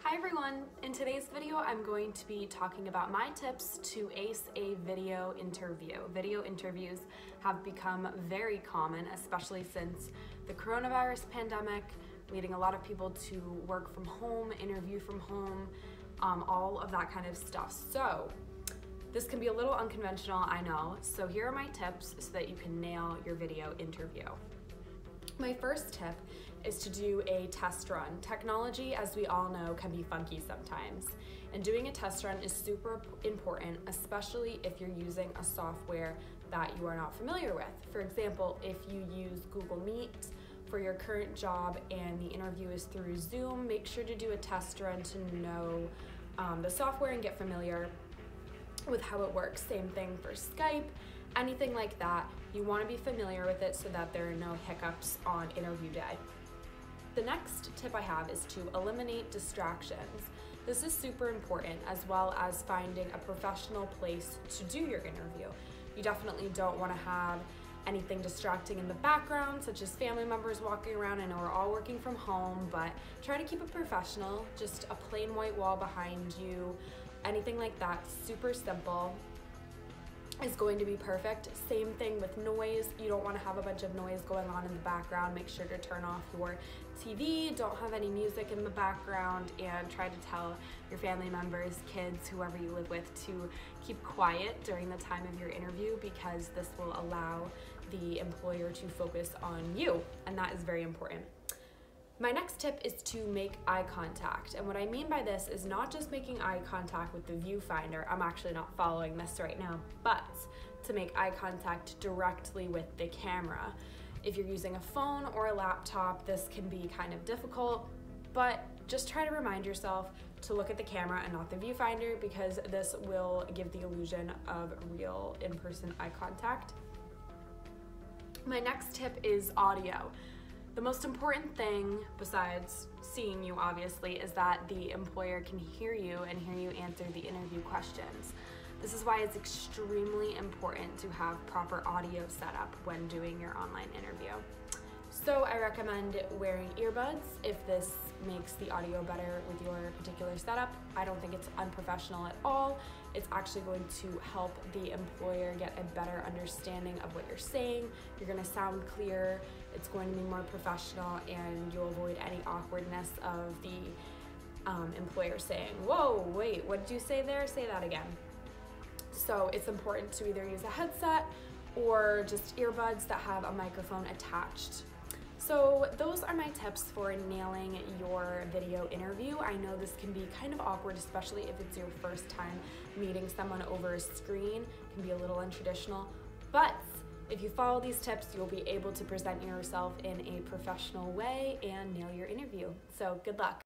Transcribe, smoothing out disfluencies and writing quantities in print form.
Hi everyone! In today's video I'm going to be talking about my tips to ace a video interview. Video interviews have become very common, especially since the coronavirus pandemic, leading a lot of people to work from home, interview from home, all of that kind of stuff. So this can be a little unconventional, I know, so here are my tips so that you can nail your video interview. My first tip is to do a test run. Technology, as we all know, can be funky sometimes, and doing a test run is super important, especially if you're using a software that you are not familiar with. For example, if you use Google Meet for your current job and the interview is through Zoom, make sure to do a test run to know the software and get familiar with how it works. Same thing for Skype, anything like that. You want to be familiar with it so that there are no hiccups on interview day. The next tip I have is to eliminate distractions. This is super important, as well as finding a professional place to do your interview. You definitely don't want to have anything distracting in the background, such as family members walking around. I know we're all working from home, but try to keep it professional. Just a plain white wall behind you, anything like that, super simple, is going to be perfect. Same thing with noise. You don't want to have a bunch of noise going on in the background. Make sure to turn off your TV, don't have any music in the background, and try to tell your family members, kids, whoever you live with, to keep quiet during the time of your interview, because this will allow the employer to focus on you, and that is very important. My next tip is to make eye contact, and what I mean by this is not just making eye contact with the viewfinder. I'm actually not following this right now, but to make eye contact directly with the camera. If you're using a phone or a laptop, this can be kind of difficult, but just try to remind yourself to look at the camera and not the viewfinder, because this will give the illusion of real in-person eye contact. My next tip is audio. The most important thing, besides seeing you obviously, is that the employer can hear you and hear you answer the interview questions. This is why it's extremely important to have proper audio setup when doing your online interview. So I recommend wearing earbuds if this makes the audio better with your particular setup. I don't think it's unprofessional at all. It's actually going to help the employer get a better understanding of what you're saying. You're going to sound clear, it's going to be more professional, and you'll avoid any awkwardness of the employer saying, "Whoa, wait, what did you say there? Say that again." So it's important to either use a headset or just earbuds that have a microphone attached. So those are my tips for nailing your video interview. I know this can be kind of awkward, especially if it's your first time meeting someone over a screen. It can be a little untraditional, but if you follow these tips, you'll be able to present yourself in a professional way and nail your interview. So good luck.